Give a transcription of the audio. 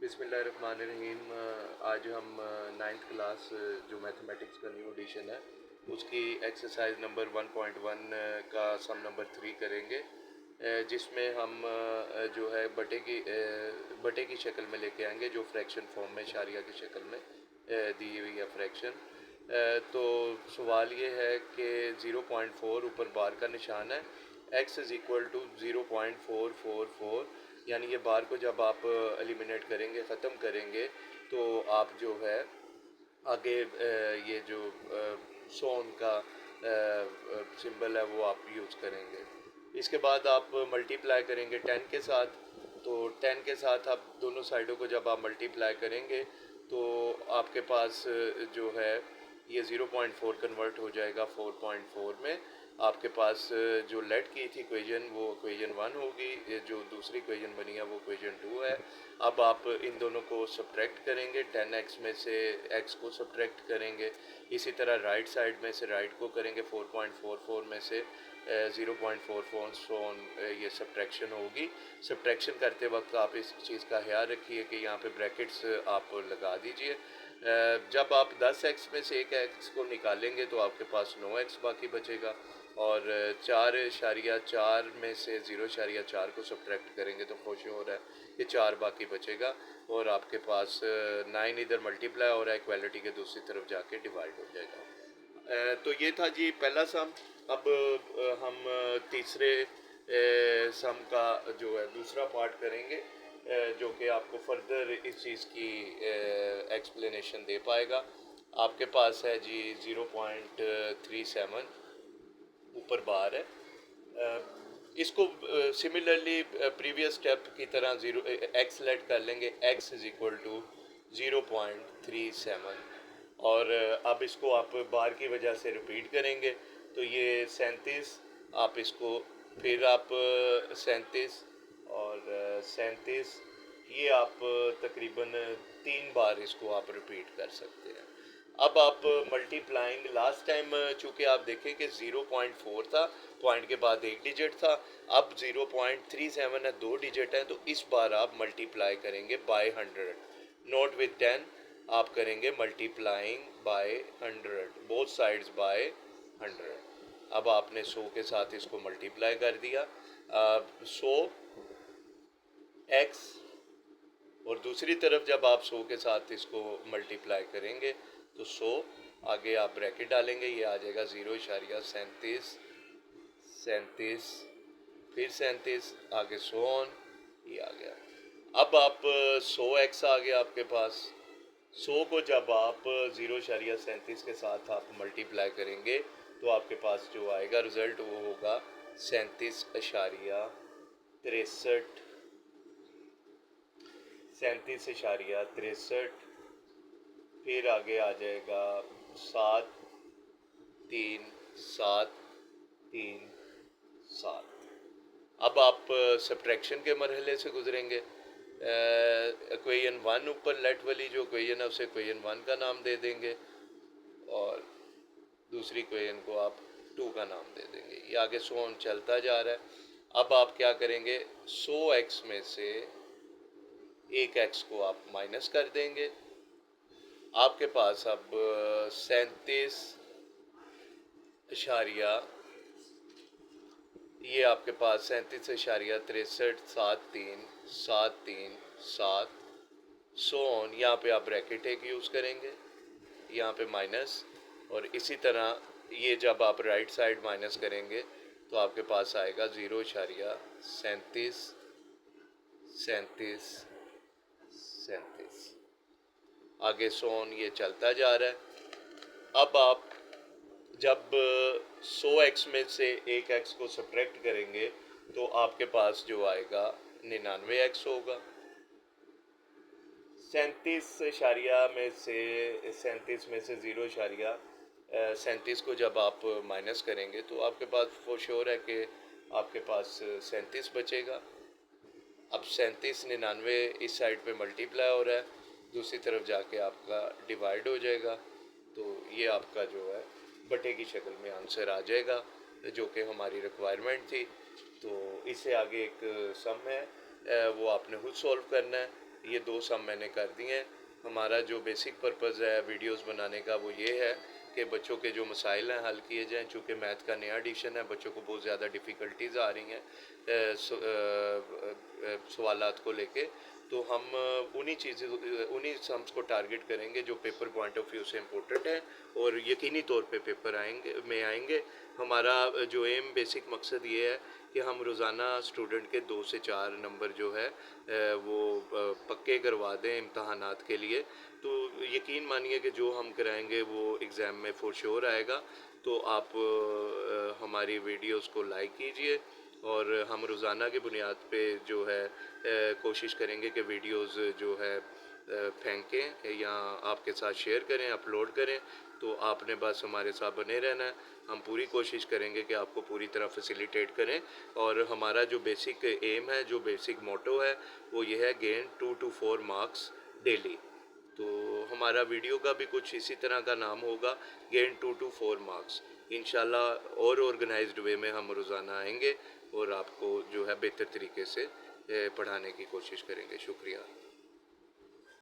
बिस्मिल्लाहिर्रहमानिर्रहीम। आज हम नाइन्थ क्लास जो मैथमेटिक्स का न्यू एडिशन है उसकी एक्सरसाइज नंबर 1.1 का सम नंबर 3 करेंगे, जिसमें हम जो है बटे की शक्ल में लेके आएंगे, जो फ्रैक्शन फॉर्म में शारिया की शक्ल में दी हुई है फ्रैक्शन। तो सवाल ये है कि 0.4 ऊपर बार का निशान है, x इज़ इक्वल टू 0.444, यानी ये बार को जब आप एलिमिनेट करेंगे, ख़त्म करेंगे, तो आप जो है आगे ये जो सोन का सिंबल है वो आप यूज़ करेंगे। इसके बाद आप मल्टीप्लाई करेंगे 10 के साथ। तो 10 के साथ आप दोनों साइडों को जब आप मल्टीप्लाई करेंगे तो आपके पास जो है ये 0.4 कन्वर्ट हो जाएगा 4.4 में। आपके पास जो लेट की थी इक्वेशन वो इक्वेशन 1 होगी, जो दूसरी इक्वेशन बनी है वो इक्वेशन 2 है। अब आप इन दोनों को सब्ट्रैक्ट करेंगे, 10x में से x को सब्ट्रैक्ट करेंगे, इसी तरह राइट साइड में से राइट को करेंगे, 4.44 में से 0.44 सोन ये सब्ट्रैक्शन होगी। सब्ट्रैक्शन करते वक्त आप इस चीज़ का ख्याल रखिए कि यहाँ पे ब्रैकेट्स आप लगा दीजिए। जब आप 10x में से एक x को निकालेंगे तो आपके पास 9x बाकी बचेगा, और 4.4 में से 0.4 को सब्ट्रैक्ट करेंगे तो खुश हो रहा है ये 4 बाकी बचेगा, और आपके पास 9 इधर मल्टीप्लाई हो रहा है, इक्वालिटी के दूसरी तरफ जाके डिवाइड हो जाएगा। तो ये था जी पहला सम। अब हम तीसरे सम का जो है दूसरा पार्ट करेंगे, जो कि आपको फर्दर इस चीज़ की एक्सप्लेनेशन दे पाएगा। आपके पास है जी 0.37 ऊपर बार है। इसको सिमिलरली प्रीवियस स्टेप की तरह एक्स लेट कर लेंगे, x इज़ इक्वल टू 0.37, और अब इसको आप बार की वजह से रिपीट करेंगे तो ये 37, आप इसको फिर आप 37 और 37, ये आप तकरीबन 3 बार इसको आप रिपीट कर सकते हैं। अब आप मल्टीप्लाइंग, लास्ट टाइम चूँकि आप देखें कि 0.4 था, पॉइंट के बाद एक डिजिट था, अब 0.37 है, 2 डिजिट है, तो इस बार आप मल्टीप्लाई करेंगे बाय 100, नोट विद 10, आप करेंगे multiplying by 100, both sides by 100। अब आपने 100 के साथ इसको मल्टीप्लाई कर दिया, 100 x, और दूसरी तरफ जब आप 100 के साथ इसको मल्टीप्लाई करेंगे तो 100 आगे आप ब्रैकेट डालेंगे, ये आ जाएगा 0.37, 37, फिर 37, आगे 100 ऑन, ये आ गया। अब आप 100x आ गया आपके पास। 100 को जब आप 0.37 के साथ आप मल्टीप्लाई करेंगे तो आपके पास जो आएगा रिज़ल्ट वो होगा 37.63, 37.63, फिर आगे आ जाएगा 7, 3, 7, 3, 7। अब आप सब्ट्रैक्शन के मरहले से गुजरेंगे। इक्वेशन 1 ऊपर लेट वाली जो इक्वेशन है उसे इक्वेशन 1 का नाम दे देंगे, और दूसरी इक्वेशन को आप 2 का नाम दे देंगे। ये आगे 100 चलता जा रहा है। अब आप क्या करेंगे, 100x में से एक x को आप माइनस कर देंगे। आपके पास अब 37 इशारिया, ये आपके पास 37.63, 7, 3, 7, 3, 7, 100 ऑन, यहाँ पे आप ब्रैकेट एक यूज़ करेंगे, यहाँ पे माइनस, और इसी तरह ये जब आप राइट साइड माइनस करेंगे तो आपके पास आएगा 0.37, 37, 37, आगे 100 ऑन, ये चलता जा रहा है। अब आप जब 100x में से एक x को सब्ट्रैक्ट करेंगे तो आपके पास जो आएगा 99x होगा। 37 में से 0.37 को जब आप माइनस करेंगे तो आपके पास फॉर श्योर है कि आपके पास 37 बचेगा। अब 37 99 इस साइड पे मल्टीप्लाई हो रहा है, दूसरी तरफ जाके आपका डिवाइड हो जाएगा, तो ये आपका जो है बटे की शक्ल में आंसर आ जाएगा, जो कि हमारी रिक्वायरमेंट थी। तो इससे आगे एक सम है, वो आपने खुद सॉल्व करना है। ये 2 सम मैंने कर दिए हैं। हमारा जो बेसिक पर्पज़ है वीडियोस बनाने का वो ये है कि बच्चों के जो मसाइल हैं हल किए जाएं। चूँकि मैथ का नया एडिशन है, बच्चों को बहुत ज़्यादा डिफ़िकल्टीज़ आ रही हैं सवालात को लेके, तो हम उन्हीं सम्स को टारगेट करेंगे जो पेपर पॉइंट ऑफ व्यू से इम्पोर्टेंट है और यकीनी तौर पे पेपर आएंगे। हमारा जो एम बेसिक मकसद ये है कि हम रोज़ाना स्टूडेंट के 2 से 4 नंबर जो है वो पक्के करवा दें इम्तहानात के लिए। तो यकीन मानिए कि जो हम कराएंगे वो एग्ज़ाम में फॉर श्योर आएगा। तो आप हमारी वीडियोस को लाइक कीजिए और हम रोज़ाना की बुनियाद पे जो है कोशिश करेंगे कि वीडियोस जो है फेंकें या आपके साथ शेयर करें, अपलोड करें। तो आपने बस हमारे साथ बने रहना है। हम पूरी कोशिश करेंगे कि आपको पूरी तरह फैसिलिटेट करें। और हमारा जो बेसिक एम है, जो बेसिक मोटो है, वो ये है गेन 2 to 4 मार्क्स डेली। तो हमारा वीडियो का भी कुछ इसी तरह का नाम होगा, गेन 2 to 4 मार्क्स। इंशाल्लाह और ऑर्गेनाइज्ड वे में हम रोज़ाना आएंगे और आपको जो है बेहतर तरीके से पढ़ाने की कोशिश करेंगे। शुक्रिया।